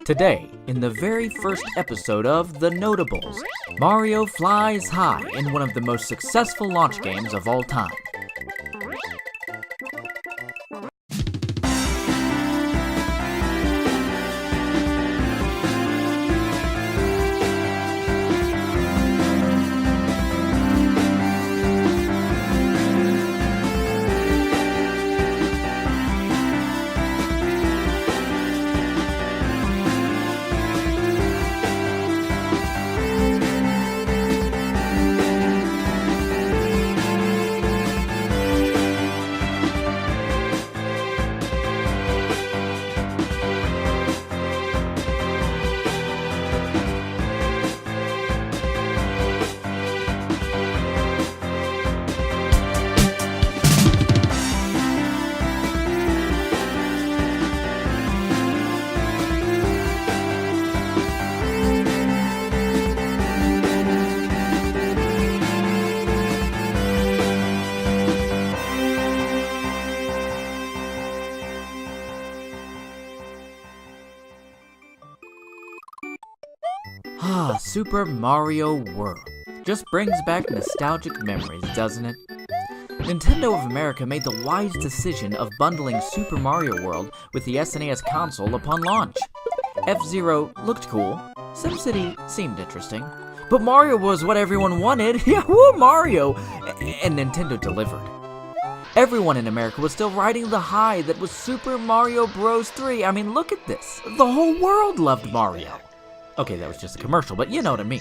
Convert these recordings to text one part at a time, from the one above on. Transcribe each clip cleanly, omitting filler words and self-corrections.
Today, in the very first episode of The Notables, Mario flies high in one of the most successful launch games of all time. Super Mario World. Just brings back nostalgic memories, doesn't it? Nintendo of America made the wise decision of bundling Super Mario World with the SNES console upon launch. F-Zero looked cool, SimCity seemed interesting, but Mario was what everyone wanted. Yeah, woo, Mario! And Nintendo delivered. Everyone in America was still riding the high that was Super Mario Bros. 3. I mean, look at this. The whole world loved Mario. Okay, that was just a commercial, but you know what I mean.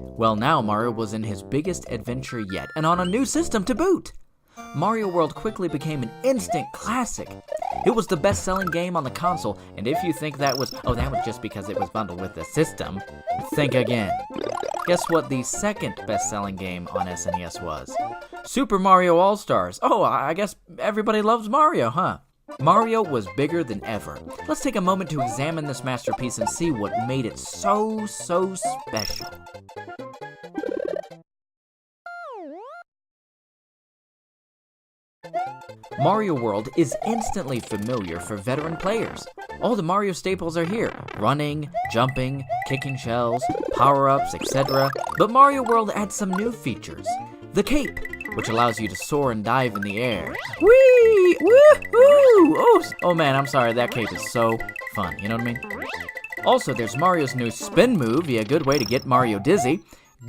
Well, now Mario was in his biggest adventure yet, and on a new system to boot. Mario World quickly became an instant classic. It was the best-selling game on the console, and if you think that was just because it was bundled with the system, think again. Guess what the second best-selling game on SNES was? Super Mario All-Stars. Oh, I guess everybody loves Mario, huh? Mario was bigger than ever. Let's take a moment to examine this masterpiece and see what made it so special. Mario World is instantly familiar for veteran players. All the Mario staples are here: running, jumping, kicking shells, power-ups, etc. But Mario World adds some new features. The cape, which allows you to soar and dive in the air. Whee! Woo-hoo! Oh man, I'm sorry, that cape is so fun, you know what I mean? Also, there's Mario's new spin move, a good way to get Mario dizzy.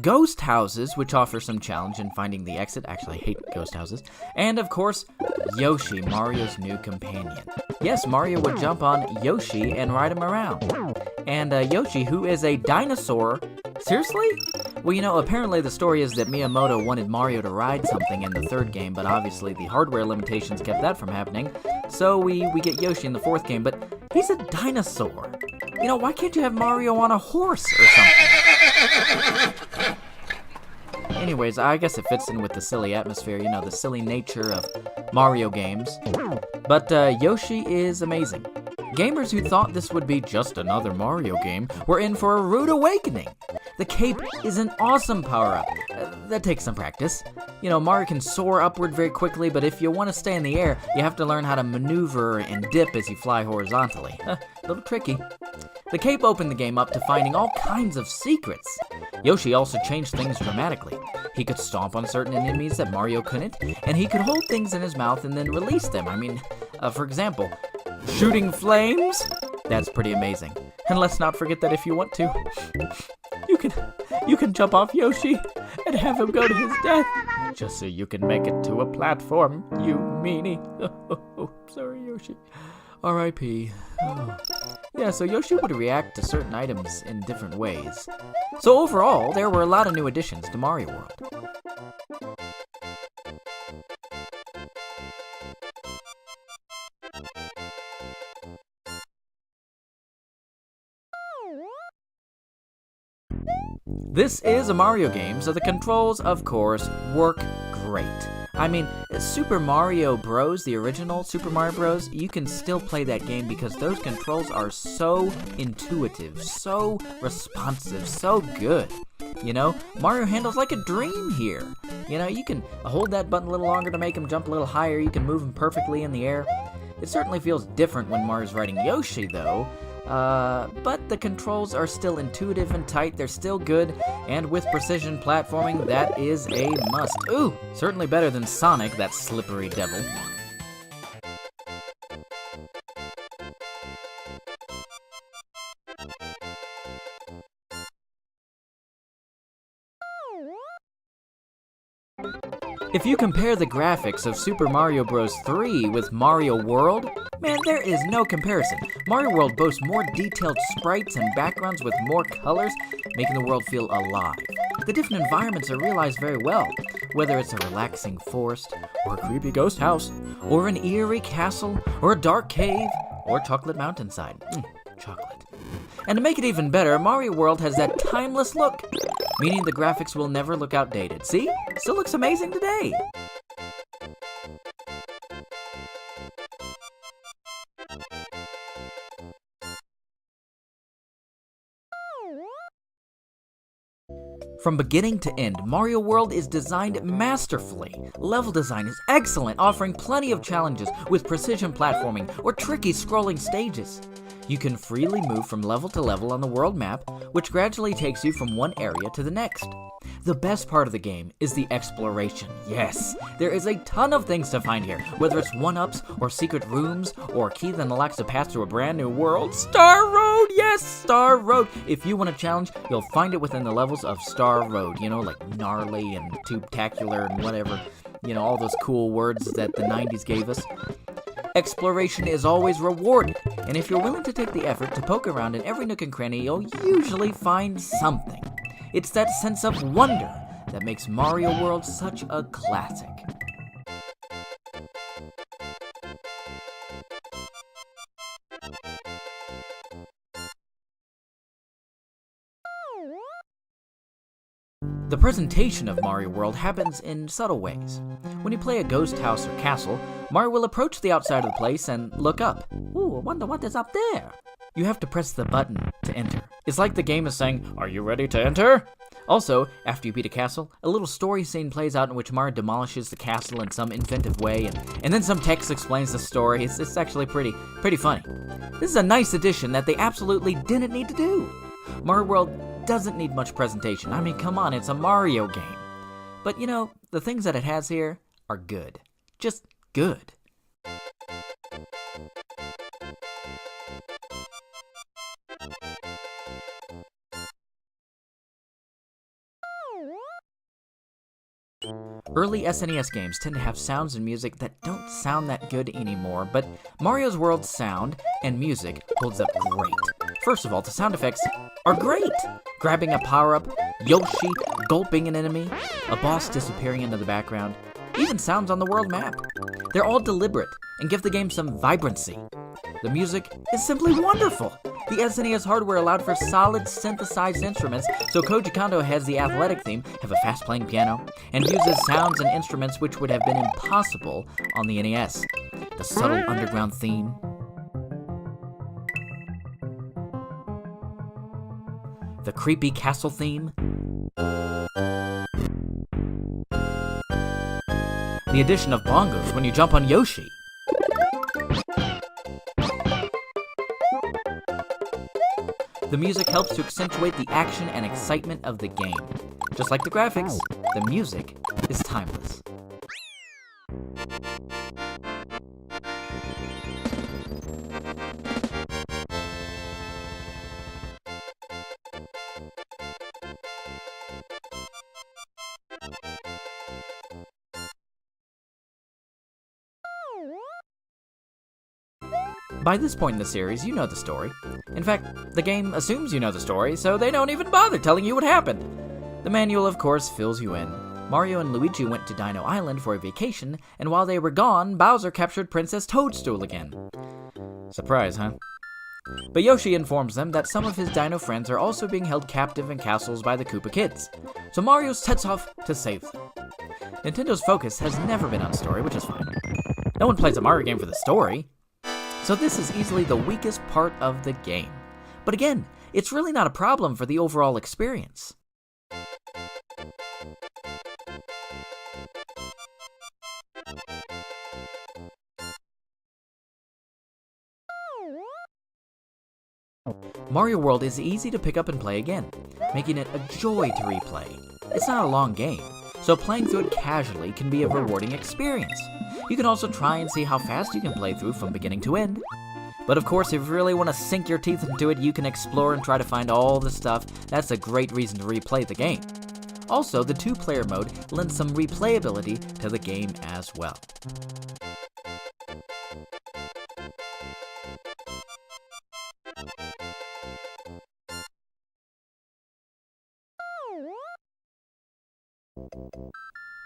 Ghost houses, which offer some challenge in finding the exit. Actually, I hate ghost houses. And of course, Yoshi, Mario's new companion. Yes, Mario would jump on Yoshi and ride him around. And Yoshi, who is a dinosaur. Seriously? Well, you know, apparently the story is that Miyamoto wanted Mario to ride something in the third game, but obviously the hardware limitations kept that from happening. So we get Yoshi in the fourth game, but he's a dinosaur. You know, why can't you have Mario on a horse or something? Anyways, I guess it fits in with the silly atmosphere, you know, the silly nature of Mario games. But Yoshi is amazing. Gamers who thought this would be just another Mario game were in for a rude awakening. The cape is an awesome power-up. That takes some practice. You know, Mario can soar upward very quickly, but if you want to stay in the air, you have to learn how to maneuver and dip as you fly horizontally. A little tricky. The cape opened the game up to finding all kinds of secrets. Yoshi also changed things dramatically. He could stomp on certain enemies that Mario couldn't, and he could hold things in his mouth and then release them. I mean, for example, shooting flames? That's pretty amazing. And let's not forget that if you want to, you can jump off Yoshi and have him go to his death, just so you can make it to a platform, you meanie. Oh, sorry, Yoshi. R.I.P. Oh. Yeah, so Yoshi would react to certain items in different ways. So overall, there were a lot of new additions to Mario World. This is a Mario game, so the controls, of course, work great. I mean, Super Mario Bros., the original Super Mario Bros., you can still play that game because those controls are so intuitive, so responsive, so good. You know, Mario handles like a dream here. You know, you can hold that button a little longer to make him jump a little higher, you can move him perfectly in the air. It certainly feels different when Mario's riding Yoshi, though. but the controls are still intuitive and tight, they're still good, and with precision platforming, that is a must. Ooh, certainly better than Sonic, that slippery devil. If you compare the graphics of Super Mario Bros. 3 with Mario World, man, there is no comparison. Mario World boasts more detailed sprites and backgrounds with more colors, making the world feel alive. The different environments are realized very well, whether it's a relaxing forest, or a creepy ghost house, or an eerie castle, or a dark cave, or chocolate mountainside. Chocolate. And to make it even better, Mario World has that timeless look, meaning the graphics will never look outdated. See? Still looks amazing today. From beginning to end, Mario World is designed masterfully. Level design is excellent, offering plenty of challenges with precision platforming or tricky scrolling stages. You can freely move from level to level on the world map, which gradually takes you from one area to the next. The best part of the game is the exploration. Yes, there is a ton of things to find here, whether it's one-ups, or secret rooms, or a key that unlocks a path to a brand new world. Star Road! Yes, Star Road! If you want a challenge, you'll find it within the levels of Star Road. You know, like gnarly and tube-tacular and whatever. You know, all those cool words that the 90s gave us. Exploration is always rewarded, and if you're willing to take the effort to poke around in every nook and cranny, you'll usually find something. It's that sense of wonder that makes Mario World such a classic. The presentation of Mario World happens in subtle ways. When you play a ghost house or castle, Mario will approach the outside of the place and look up. Ooh, I wonder what is up there. You have to press the button to enter. It's like the game is saying, "Are you ready to enter?" Also, after you beat a castle, a little story scene plays out in which Mario demolishes the castle in some inventive way, and then some text explains the story. It's actually pretty funny. This is a nice addition that they absolutely didn't need to do. Mario World doesn't need much presentation. I mean, come on, it's a Mario game. But you know, the things that it has here are good. Just good. Early SNES games tend to have sounds and music that don't sound that good anymore, but Mario's World's sound and music holds up great. First of all, the sound effects are great! Grabbing a power-up, Yoshi gulping an enemy, a boss disappearing into the background, even sounds on the world map. They're all deliberate and give the game some vibrancy. The music is simply wonderful. The SNES hardware allowed for solid synthesized instruments, so Koji Kondo has the athletic theme, have a fast-playing piano, and uses sounds and instruments which would have been impossible on the NES. The subtle underground theme, the creepy castle theme, the addition of bongos when you jump on Yoshi. The music helps to accentuate the action and excitement of the game. Just like the graphics, the music is timeless. By this point in the series, you know the story. In fact, the game assumes you know the story, so they don't even bother telling you what happened. The manual, of course, fills you in. Mario and Luigi went to Dino Island for a vacation, and while they were gone, Bowser captured Princess Toadstool again. Surprise, huh? But Yoshi informs them that some of his Dino friends are also being held captive in castles by the Koopa Kids, so Mario sets off to save them. Nintendo's focus has never been on story, which is fine. No one plays a Mario game for the story. So this is easily the weakest part of the game. But again, it's really not a problem for the overall experience. Mario World is easy to pick up and play again, making it a joy to replay. It's not a long game, so playing through it casually can be a rewarding experience. You can also try and see how fast you can play through from beginning to end. But of course, if you really want to sink your teeth into it, you can explore and try to find all the stuff. That's a great reason to replay the game. Also, the 2-player mode lends some replayability to the game as well.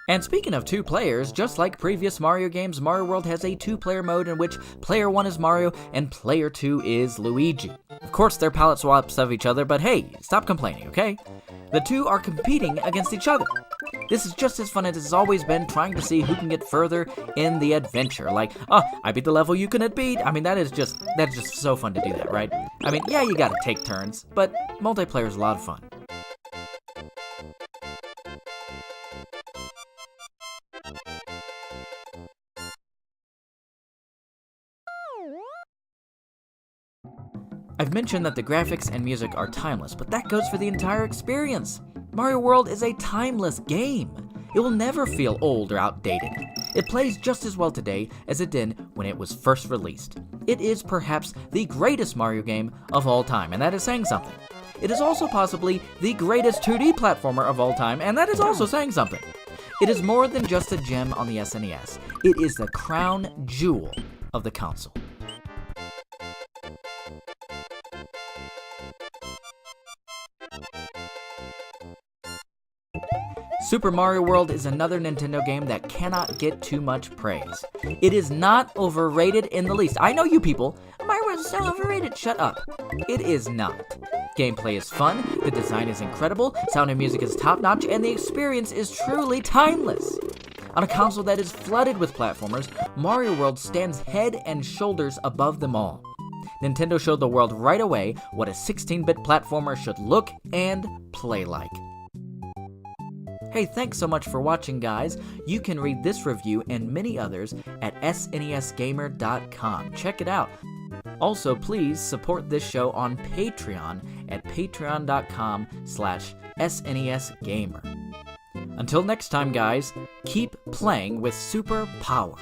And speaking of 2 players, just like previous Mario games, Mario World has a 2-player mode in which player 1 is Mario and player 2 is Luigi. Of course, they're palette swaps of each other, but hey, stop complaining, okay? The 2 are competing against each other. This is just as fun as it's always been, trying to see who can get further in the adventure. Like, oh, I beat the level you couldn't beat. I mean, that's just so fun to do that, right? I mean, yeah, you gotta take turns, but multiplayer is a lot of fun. I've mentioned that the graphics and music are timeless, but that goes for the entire experience. Mario World is a timeless game. It will never feel old or outdated. It plays just as well today as it did when it was first released. It is perhaps the greatest Mario game of all time, and that is saying something. It is also possibly the greatest 2D platformer of all time, and that is also saying something. It is more than just a gem on the SNES. It is the crown jewel of the console. Super Mario World is another Nintendo game that cannot get too much praise. It is not overrated in the least. I know you people, Mario World is so overrated, shut up. It is not. Gameplay is fun, the design is incredible, sound and music is top-notch, and the experience is truly timeless. On a console that is flooded with platformers, Mario World stands head and shoulders above them all. Nintendo showed the world right away what a 16-bit platformer should look and play like. Hey, thanks so much for watching, guys. You can read this review and many others at SNESGamer.com. Check it out. Also, please support this show on Patreon at patreon.com/SNESGamer. Until next time, guys, keep playing with super power.